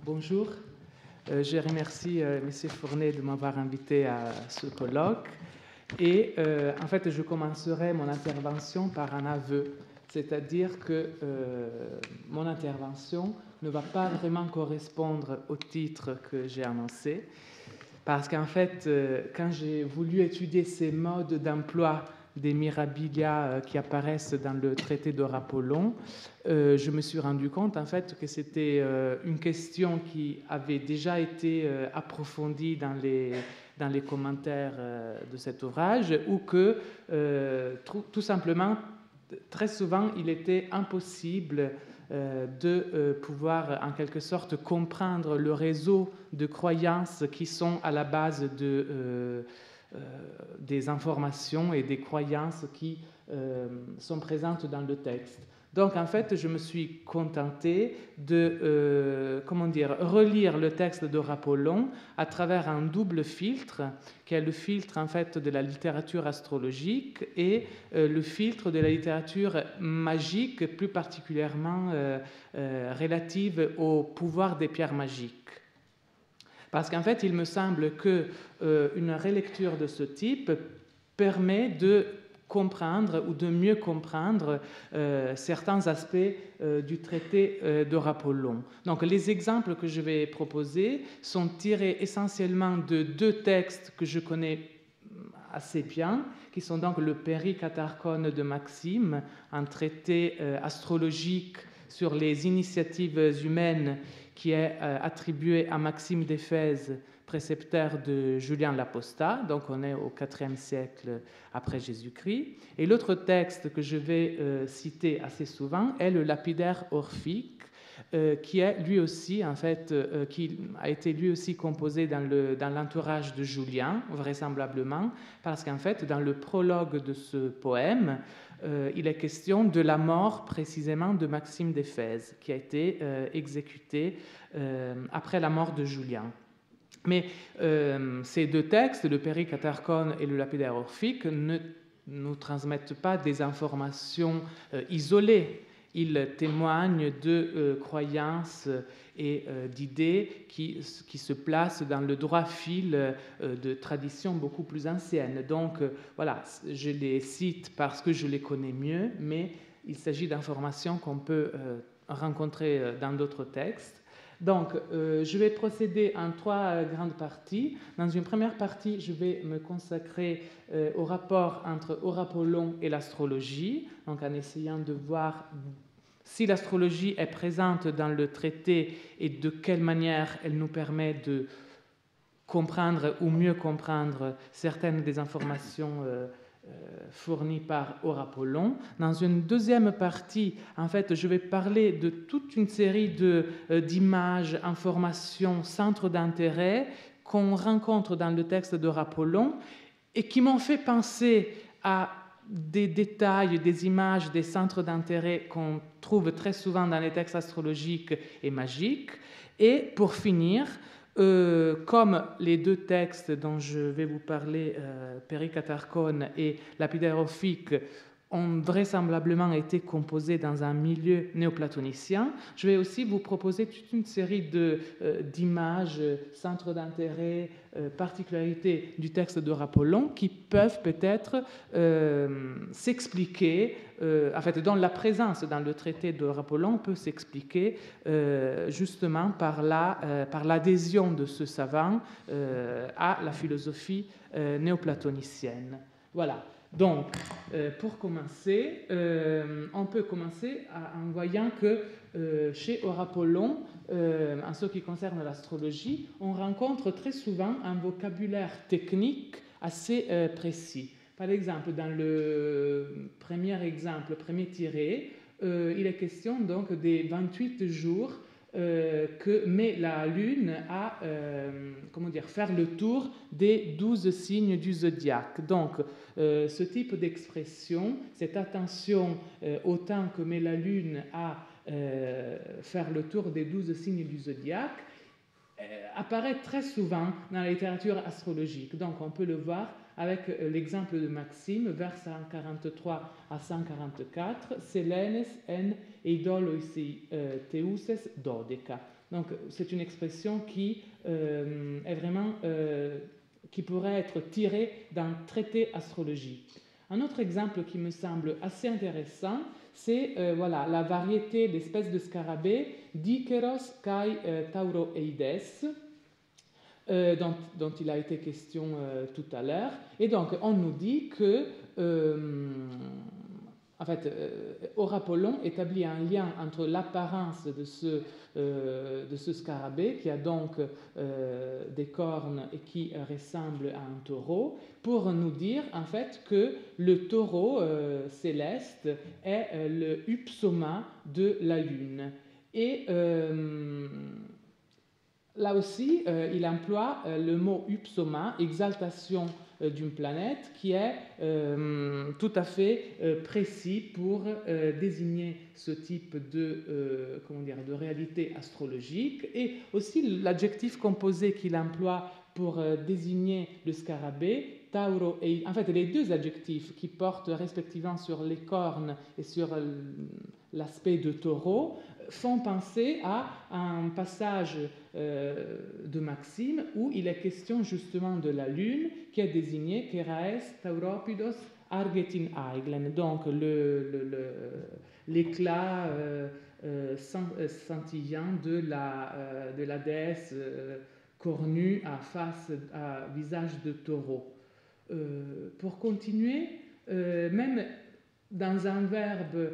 Bonjour, je remercie M. Fournet de m'avoir invité à ce colloque. Et en fait, je commencerai mon intervention par un aveu, c'est-à-dire que mon intervention ne va pas vraiment correspondre au titre que j'ai annoncé, parce qu'en fait, quand j'ai voulu étudier ces modes d'emploi des mirabilia qui apparaissent dans le traité d'Horapollon, je me suis rendu compte en fait que c'était une question qui avait déjà été approfondie dans les commentaires de cet ouvrage, ou que tout simplement, très souvent, il était impossible de pouvoir en quelque sorte comprendre le réseau de croyances qui sont à la base des informations et des croyances qui sont présentes dans le texte. Donc, en fait, je me suis contenté de relire le texte d'Horapollon à travers un double filtre, qui est le filtre en fait de la littérature astrologique et le filtre de la littérature magique, plus particulièrement relative au pouvoir des pierres magiques. Parce qu'en fait, il me semble qu'une relecture de ce type permet de comprendre ou de mieux comprendre certains aspects du traité d'Horapollon. Donc, les exemples que je vais proposer sont tirés essentiellement de deux textes que je connais assez bien, qui sont donc le Péricatarchone de Maxime, un traité astrologique sur les initiatives humaines qui est attribué à Maxime d'Éphèse, précepteur de Julien l'Apostat, donc on est au IVe siècle après Jésus-Christ. Et l'autre texte que je vais citer assez souvent est le Lapidaire orphique, qui est lui aussi, en fait, qui a été lui aussi composé dans l'entourage de Julien, vraisemblablement, parce qu'en fait, dans le prologue de ce poème, il est question de la mort précisément de Maxime d'Éphèse, qui a été exécuté après la mort de Julien. Mais ces deux textes, le Péricatarchone et le Lapidaire orphique, ne nous transmettent pas des informations isolées. Ils témoignent de croyances et d'idées qui se placent dans le droit fil de traditions beaucoup plus anciennes. Donc voilà, je les cite parce que je les connais mieux, mais il s'agit d'informations qu'on peut rencontrer dans d'autres textes. Donc, je vais procéder en trois grandes parties. Dans une première partie, je vais me consacrer au rapport entre Horapollon et l'astrologie, donc en essayant de voir si l'astrologie est présente dans le traité et de quelle manière elle nous permet de comprendre ou mieux comprendre certaines des informations fournies par Horapollon. Dans une deuxième partie, en fait, je vais parler de toute une série d'images, informations, centres d'intérêt qu'on rencontre dans le texte d'Horapollon et qui m'ont fait penser à des détails, des images, des centres d'intérêt qu'on trouve très souvent dans les textes astrologiques et magiques. Et pour finir, comme les deux textes dont je vais vous parler, Péricatarchone et Lapidaire orphique, ont vraisemblablement été composés dans un milieu néoplatonicien, je vais aussi vous proposer toute une série d'images, centres d'intérêt, particularités du texte d'Horapollon qui peuvent peut-être s'expliquer, en fait, dont la présence dans le traité d'Horapollon peut s'expliquer justement par l'adhésion de ce savant à la philosophie néoplatonicienne. Voilà. Donc, pour commencer, on peut commencer en voyant que chez Horapollon, en ce qui concerne l'astrologie, on rencontre très souvent un vocabulaire technique assez précis. Par exemple, dans le premier tiré, il est question donc des 28 jours que met la Lune à faire le tour des 12 signes du zodiaque. Donc, ce type d'expression, cette attention au temps que met la Lune à faire le tour des 12 signes du zodiaque, apparaît très souvent dans la littérature astrologique. Donc, on peut le voir avec l'exemple de Maxime, vers 143 à 144, Selenes en eidoloisi teuses dodeca. Donc c'est une expression qui est vraiment qui pourrait être tirée d'un traité astrologique. Un autre exemple qui me semble assez intéressant, c'est voilà, la variété d'espèces de scarabées Dikeros kai tauroeides, dont il a été question tout à l'heure. Et donc, on nous dit que, en fait, Aurapollon établit un lien entre l'apparence de ce scarabée, qui a donc des cornes et qui ressemble à un taureau, pour nous dire en fait que le taureau céleste est le upsoma de la Lune. Et là aussi, il emploie le mot upsoma, exaltation d'une planète, qui est tout à fait précis pour désigner ce type de, de réalité astrologique. Et aussi l'adjectif composé qu'il emploie pour désigner le scarabée, Tauro, et en fait les deux adjectifs qui portent respectivement sur les cornes et sur l'aspect de taureau, font penser à un passage de Maxime où il est question justement de la Lune qui est désignée Keraes Tauropidos Argetin Aiglen, donc l'éclat scintillant de la déesse cornue à visage de taureau. Pour continuer, même dans un verbe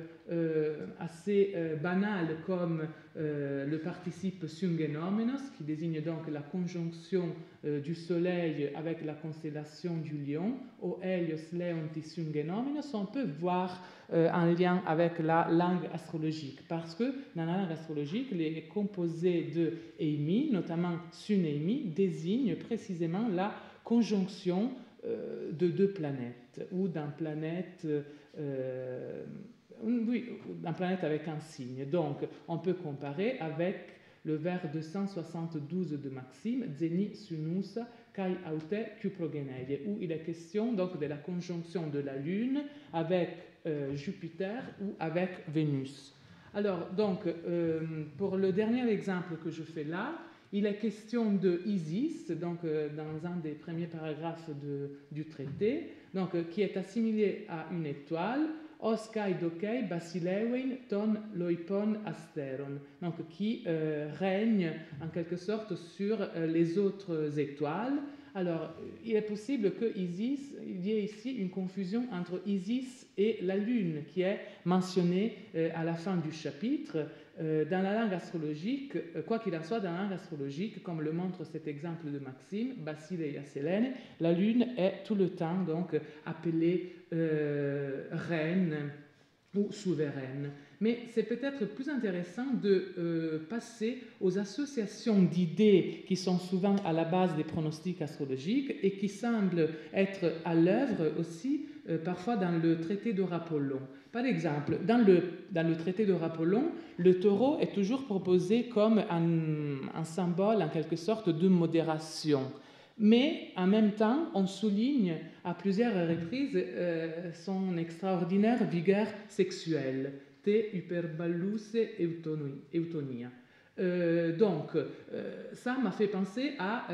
assez banal comme le participe syngenomenos, qui désigne donc la conjonction du soleil avec la constellation du lion, o Helios Leontis syngenomenos, on peut voir un lien avec la langue astrologique, parce que dans la langue astrologique, les composés de Eimi, notamment Suneimi, désignent précisément la conjonction de deux planètes, ou d'un planète avec un signe. Donc, on peut comparer avec le vers 272 de Maxime, Zeni sunus kai aute cuprogeneie, où il est question donc de la conjonction de la Lune avec Jupiter ou avec Vénus. Alors, donc, pour le dernier exemple que je fais là, il est question de Isis, donc dans un des premiers paragraphes du traité, donc, qui est assimilé à une étoile, Os kai dokei basilewein ton loipon asteron, donc qui règne en quelque sorte sur les autres étoiles. Alors, il est possible qu'il y ait ici une confusion entre Isis et la Lune, qui est mentionnée à la fin du chapitre. Dans la langue astrologique, quoi qu'il en soit, dans la langue astrologique, comme le montre cet exemple de Maxime, Basileia Selene, la Lune est tout le temps donc appelée reine ou souveraine. Mais c'est peut-être plus intéressant de passer aux associations d'idées qui sont souvent à la base des pronostics astrologiques et qui semblent être à l'œuvre aussi parfois dans le traité d'Aurapollon. Par exemple, dans le traité d'Aurapollon, le taureau est toujours proposé comme un symbole en quelque sorte de modération. Mais en même temps, on souligne à plusieurs reprises son extraordinaire vigueur sexuelle, te hyperballus eutonia. Donc, ça m'a fait penser à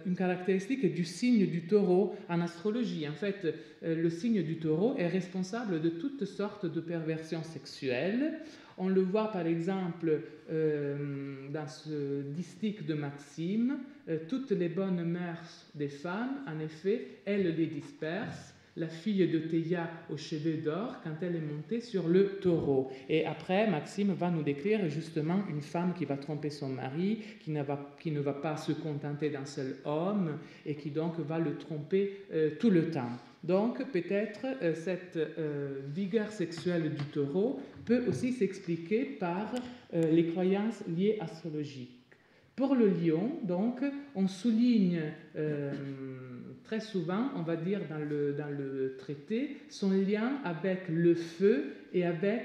une caractéristique du signe du taureau en astrologie. En fait, le signe du taureau est responsable de toutes sortes de perversions sexuelles. On le voit par exemple dans ce distique de Maxime, toutes les bonnes mœurs des femmes, en effet, elles les dispersent. La fille de Théia aux cheveux d'or quand elle est montée sur le taureau. Et après, Maxime va nous décrire justement une femme qui va tromper son mari, qui ne va pas se contenter d'un seul homme et qui donc va le tromper tout le temps. Donc peut-être cette vigueur sexuelle du taureau peut aussi s'expliquer par les croyances liées astrologiques. Pour le lion, donc, on souligne très souvent, on va dire dans le traité, son lien avec le feu et avec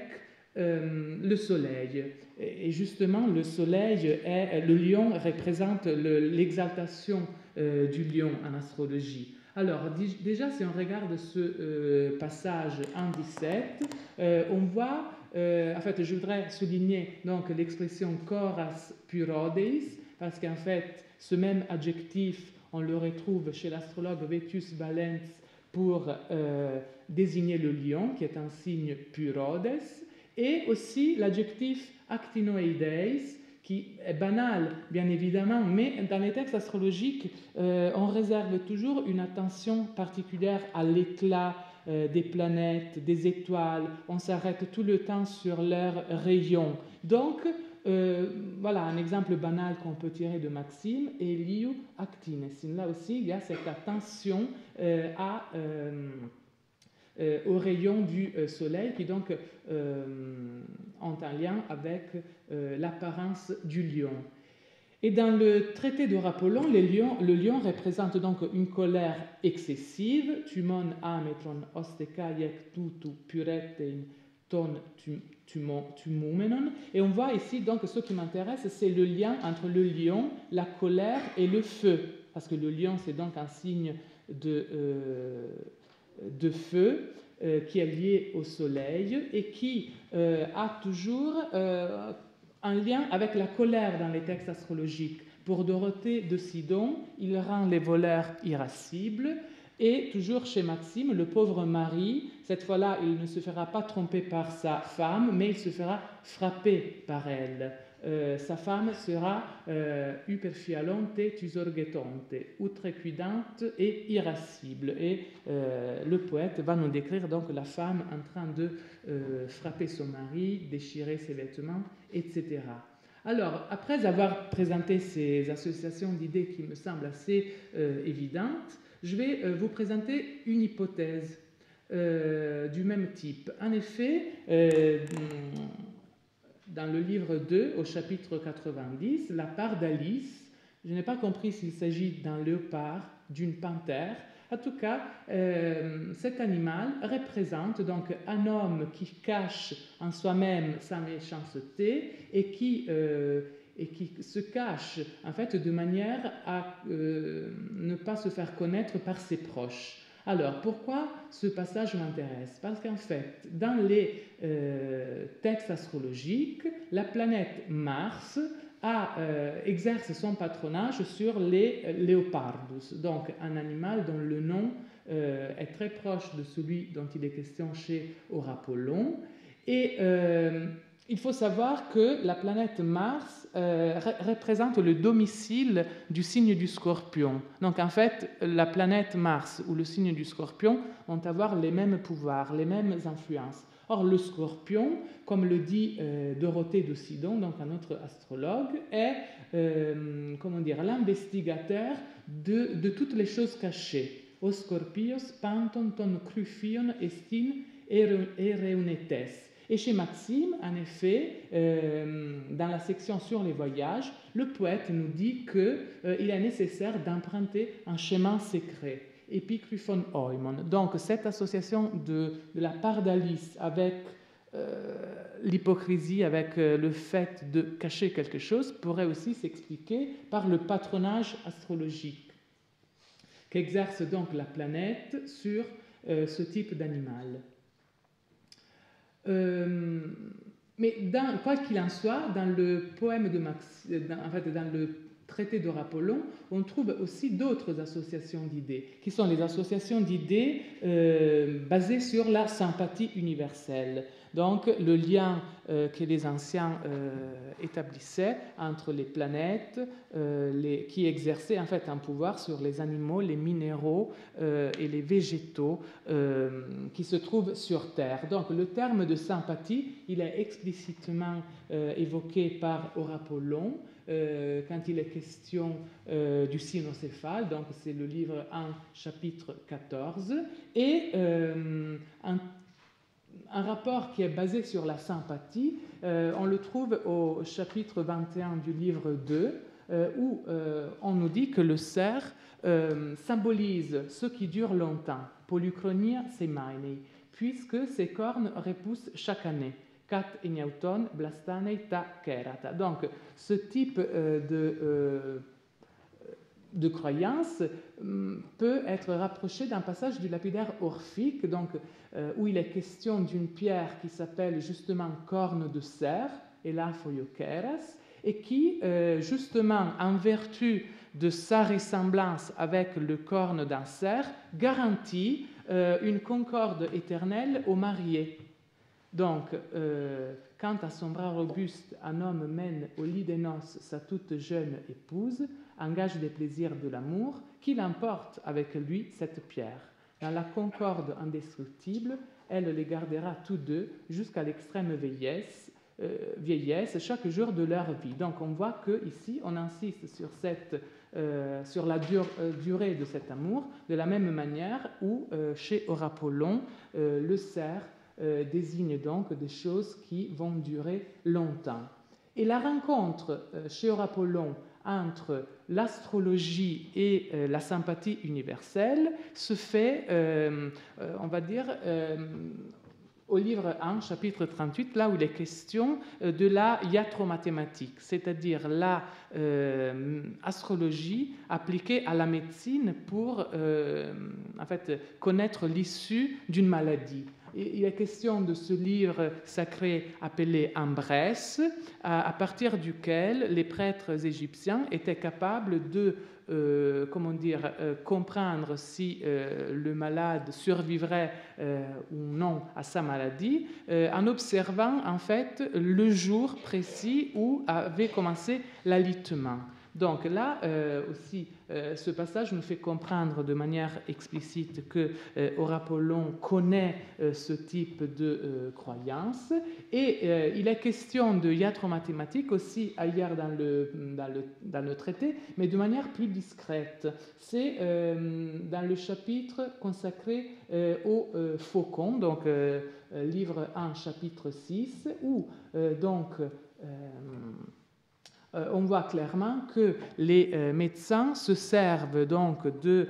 le soleil. Et justement, le soleil le lion représente l'exaltation du lion en astrologie. Alors, déjà, si on regarde ce passage en 17, on voit En fait, je voudrais souligner donc l'expression koras purodeis, parce qu'en fait, ce même adjectif, on le retrouve chez l'astrologue Vettius Valens pour désigner le lion, qui est un signe purodes, et aussi l'adjectif actinoideis, qui est banal, bien évidemment, mais dans les textes astrologiques, on réserve toujours une attention particulière à l'éclat des planètes, des étoiles, on s'arrête tout le temps sur leurs rayons. Donc, voilà un exemple banal qu'on peut tirer de Maxime, Eliu actinesin. Là aussi, il y a cette attention aux rayons du soleil qui donc ont un lien avec l'apparence du lion. Et dans le traité de Apollon, le lion représente donc une colère excessive, tumon ametron ostekaiek tutu puretein ton tumumenon. Et on voit ici donc ce qui m'intéresse, c'est le lien entre le lion, la colère et le feu, parce que le lion c'est donc un signe de feu qui est lié au soleil et qui a toujours un lien avec la colère dans les textes astrologiques. Pour Dorothée de Sidon, il rend les voleurs irascibles. Et toujours chez Maxime, le pauvre mari, cette fois-là, il ne se fera pas tromper par sa femme, mais il se fera frapper par elle. Sa femme sera hyperfialonte, tusorgetonte, outrecuidante et irascible. Et le poète va nous décrire donc la femme en train de frapper son mari, déchirer ses vêtements, etc. Alors, après avoir présenté ces associations d'idées qui me semblent assez évidentes, je vais vous présenter une hypothèse du même type. En effet, dans le livre 2, au chapitre 90, la part d'Alice, je n'ai pas compris s'il s'agit d'un léopard, d'une panthère. En tout cas, cet animal représente donc un homme qui cache en soi-même sa méchanceté et qui se cache en fait de manière à ne pas se faire connaître par ses proches. Alors, pourquoi ce passage m'intéresse? Parce qu'en fait, dans les textes astrologiques, la planète Mars exerce son patronage sur les léopardus, donc un animal dont le nom est très proche de celui dont il est question chez Apollon. Et il faut savoir que la planète Mars représente le domicile du signe du Scorpion. Donc en fait, la planète Mars ou le signe du Scorpion vont avoir les mêmes pouvoirs, les mêmes influences. Or, le Scorpion, comme le dit Dorothée de Sidon, donc un autre astrologue, est l'investigateur de toutes les choses cachées. O Scorpios panton ton crufion estin ereunetes. Et chez Maxime, en effet, dans la section sur les voyages, le poète nous dit qu'il est nécessaire d'emprunter un chemin secret, epicryphon oimon. Donc cette association de la part d'Alice avec l'hypocrisie, avec le fait de cacher quelque chose, pourrait aussi s'expliquer par le patronage astrologique qu'exerce donc la planète sur ce type d'animal. Mais quoi qu'il en soit, dans le poème de dans le traité d'Apollon, on trouve aussi d'autres associations d'idées, qui sont les associations d'idées basées sur la sympathie universelle. Donc, le lien que les anciens établissaient entre les planètes, qui exerçaient en fait un pouvoir sur les animaux, les minéraux et les végétaux qui se trouvent sur Terre. Donc, le terme de sympathie, il est explicitement évoqué par Apollon quand il est question du cynocéphale, donc c'est le livre 1, chapitre 14, et un rapport qui est basé sur la sympathie, on le trouve au chapitre 21 du livre 2, où on nous dit que le cerf symbolise ce qui dure longtemps, polychronia semainei, puisque ses cornes repoussent chaque année. Cat eniauton blastanei ta kerata. Donc, ce type de croyance peut être rapproché d'un passage du lapidaire Orphique, donc, où il est question d'une pierre qui s'appelle justement corne de cerf, Elaphoiokeras, et qui, justement, en vertu de sa ressemblance avec le corne d'un cerf, garantit une concorde éternelle aux mariés. Donc, quand à son bras robuste, un homme mène au lit des noces sa toute jeune épouse, engage des plaisirs de l'amour, qu'il emporte avec lui cette pierre. Dans la concorde indestructible, elle les gardera tous deux jusqu'à l'extrême vieillesse, chaque jour de leur vie. Donc on voit qu'ici, on insiste sur la durée de cet amour, de la même manière où, chez Horapollon, le cerf désigne donc des choses qui vont durer longtemps. Et la rencontre chez Horapollon entre l'astrologie et la sympathie universelle se fait, on va dire, au livre 1, chapitre 38, là où il est question de la iatromathématique, c'est-à-dire la astrologie appliquée à la médecine pour en fait, connaître l'issue d'une maladie. Il est question de ce livre sacré appelé Ambrès, à partir duquel les prêtres égyptiens étaient capables de comprendre si le malade survivrait ou non à sa maladie, en observant en fait le jour précis où avait commencé l'alitement. Donc là aussi, ce passage nous fait comprendre de manière explicite que Horapollon connaît ce type de croyance, et il est question de iatromathématique aussi ailleurs dans le traité, mais de manière plus discrète. C'est dans le chapitre consacré au faucon, donc livre 1, chapitre 6, où on voit clairement que les médecins se servent donc de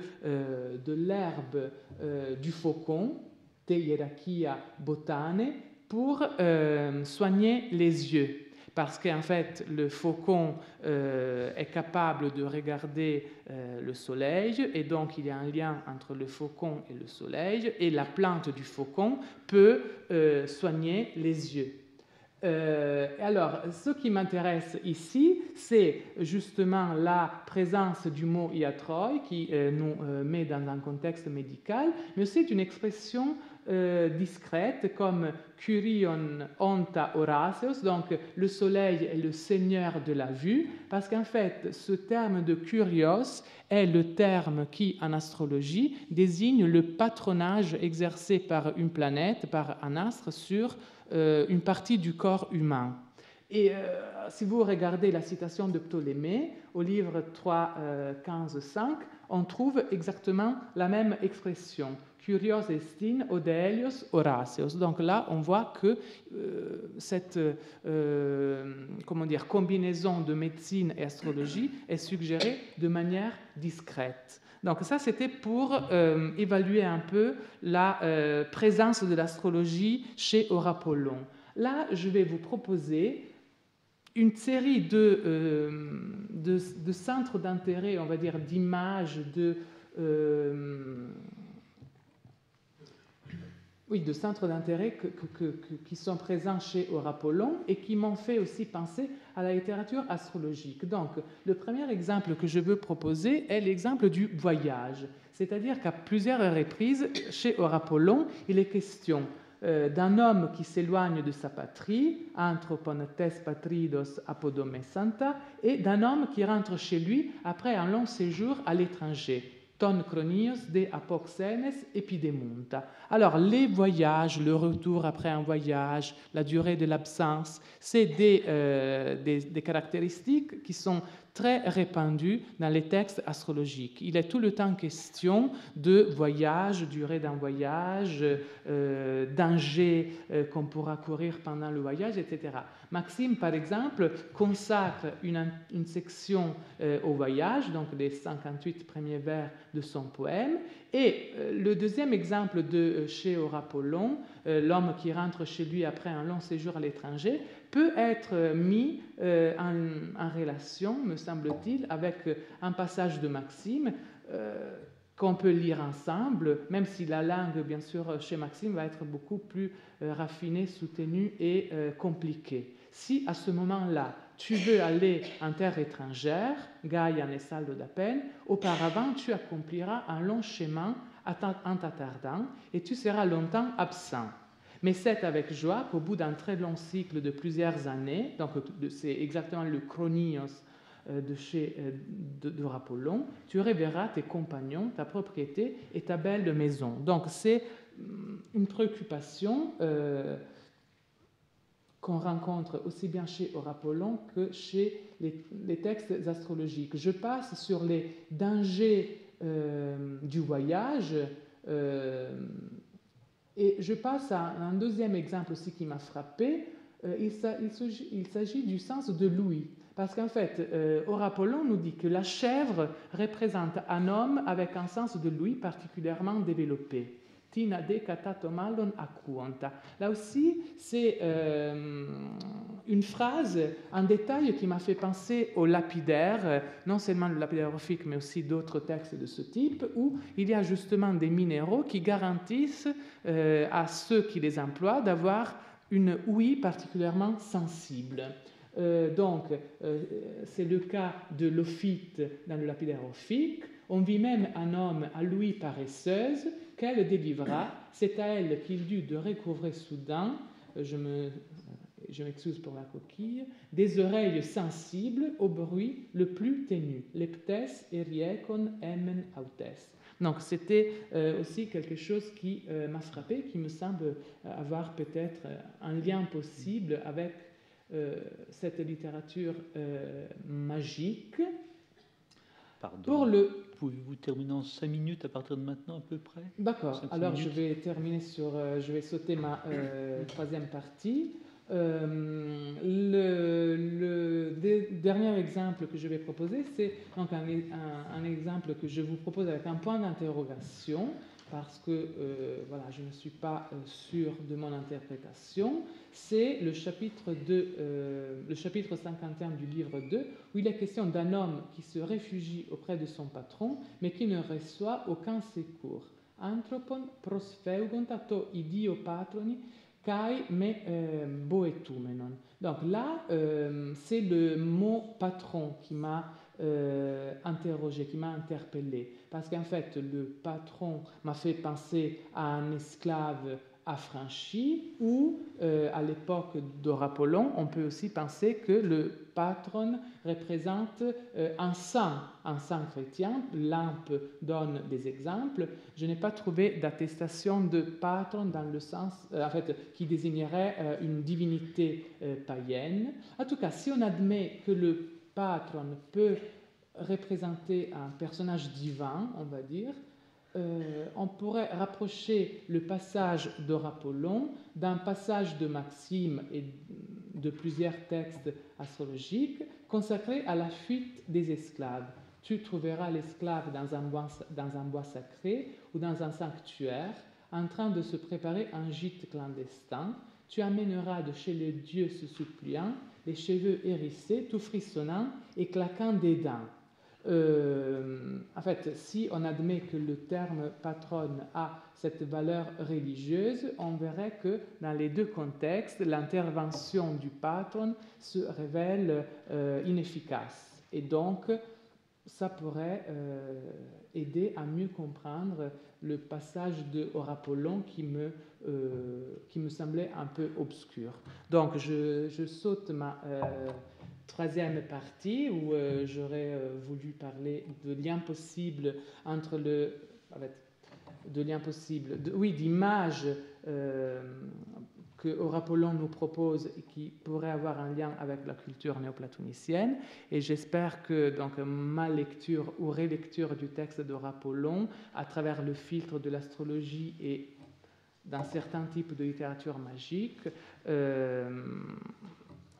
l'herbe du faucon, Te hierarchia botane, pour soigner les yeux. Parce qu'en fait, le faucon est capable de regarder le soleil, et donc il y a un lien entre le faucon et le soleil, et la plante du faucon peut soigner les yeux. Alors, ce qui m'intéresse ici, c'est justement la présence du mot iatroi qui nous met dans un contexte médical, mais aussi d'une expression discrète comme Kyrion onta Horaceus, donc le soleil est le seigneur de la vue, parce qu'en fait, ce terme de Kyrios est le terme qui, en astrologie, désigne le patronage exercé par une planète, par un astre, sur une partie du corps humain. Et si vous regardez la citation de Ptolémée, au livre 3, 15, 5, on trouve exactement la même expression. Kyrios estin odelios Horaceus. Donc là, on voit que cette combinaison de médecine et astrologie est suggérée de manière discrète. Donc ça, c'était pour évaluer un peu la présence de l'astrologie chez Horapollon. Là, je vais vous proposer une série de centres d'intérêt, on va dire, d'images, de centres d'intérêt qui sont présents chez Horapollon et qui m'ont fait aussi penser à la littérature astrologique. Donc, le premier exemple que je veux proposer est l'exemple du voyage. C'est-à-dire qu'à plusieurs reprises, chez Horapollon, il est question d'un homme qui s'éloigne de sa patrie, anthropontes patridos apodomesanta, et d'un homme qui rentre chez lui après un long séjour à l'étranger. Ton chronios de apoxenes epidemunta. Alors, les voyages, le retour après un voyage, la durée de l'absence, c'est des caractéristiques qui sont très répandues dans les textes astrologiques. Il est tout le temps question de voyage, durée d'un voyage, danger qu'on pourra courir pendant le voyage, etc. Maxime, par exemple, consacre une section au voyage, donc les 58 premiers vers de son poème, Et le deuxième exemple de chez Aurapollon, l'homme qui rentre chez lui après un long séjour à l'étranger, peut être mis en relation, me semble-t-il, avec un passage de Maxime qu'on peut lire ensemble, même si la langue, bien sûr, chez Maxime va être beaucoup plus raffinée, soutenue et compliquée. Si à ce moment-là, tu veux aller en terre étrangère, Gaia ne saldo da peine, auparavant tu accompliras un long chemin en t'attardant et tu seras longtemps absent. Mais c'est avec joie qu'au bout d'un très long cycle de plusieurs années, donc c'est exactement le chronios de Apollon, tu reverras tes compagnons, ta propriété et ta belle maison. Donc c'est une préoccupation qu'on rencontre aussi bien chez Aurapollon que chez les textes astrologiques. Je passe sur les dangers du voyage et je passe à un deuxième exemple aussi qui m'a frappé. Il s'agit du sens de l'ouïe. Parce qu'en fait, Aurapollon nous dit que la chèvre représente un homme avec un sens de l'ouïe particulièrement développé. Tina de catato mallon acquonta. Là aussi, c'est une phrase, un détail qui m'a fait penser au lapidaire, non seulement le lapidaire orphique, mais aussi d'autres textes de ce type, où il y a justement des minéraux qui garantissent à ceux qui les emploient d'avoir une ouïe particulièrement sensible. C'est le cas de l'ophyte dans le lapidaire orphique. On vit même un homme à l'ouïe paresseuse qu'elle délivra. C'est à elle qu'il dut de recouvrer soudain, je m'excuse pour la coquille, des oreilles sensibles au bruit le plus ténu. Leptes eriekon emen autes. Donc c'était aussi quelque chose qui m'a frappé, qui me semble avoir peut-être un lien possible avec cette littérature magique. Pardon. Pouvez-vous terminer en 5 minutes à partir de maintenant à peu près? D'accord. Alors je vais terminer sur... je vais sauter ma troisième partie. Le dernier exemple que je vais proposer, c'est donc un exemple que je vous propose avec un point d'interrogation, parce que voilà, je ne suis pas sûr de mon interprétation. C'est le chapitre 51 du livre 2, où il est question d'un homme qui se réfugie auprès de son patron, mais qui ne reçoit aucun secours. Anthropon prosfeugonta to idio patroni kai me boetumenon. Donc là, c'est le mot patron qui m'a interrogé, qui m'a interpellé. Parce qu'en fait, le patron m'a fait penser à un esclave affranchi, ou à l'époque d'Aurapollon, on peut aussi penser que le patron représente un saint chrétien. Lampe donne des exemples. Je n'ai pas trouvé d'attestation de patron dans le sens, en fait, qui désignerait une divinité païenne. En tout cas, si on admet que le patron peut représenter un personnage divin, on va dire, on pourrait rapprocher le passage d'Aurapollon d'un passage de Maxime et de plusieurs textes astrologiques consacrés à la fuite des esclaves. Tu trouveras l'esclave dans un bois sacré ou dans un sanctuaire en train de se préparer un gîte clandestin. Tu amèneras de chez le dieu ce suppliant les cheveux hérissés, tout frissonnants et claquant des dents. En fait, si on admet que le terme patronne a cette valeur religieuse, on verrait que dans les deux contextes, l'intervention du patron se révèle inefficace. Et donc, ça pourrait aider à mieux comprendre le passage de Aurapollon qui me semblait un peu obscur. Donc, je saute ma... troisième partie où j'aurais voulu parler de liens possibles entre d'images que Aurapollon nous propose et qui pourraient avoir un lien avec la culture néoplatonicienne. Et j'espère que donc, ma lecture ou relecture du texte d'Aurapollon, à travers le filtre de l'astrologie et d'un certain type de littérature magique,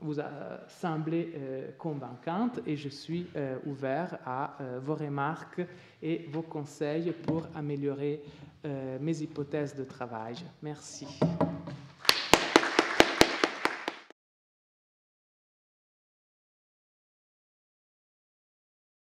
vous a semblé convaincante et je suis ouvert à vos remarques et vos conseils pour améliorer mes hypothèses de travail. Merci.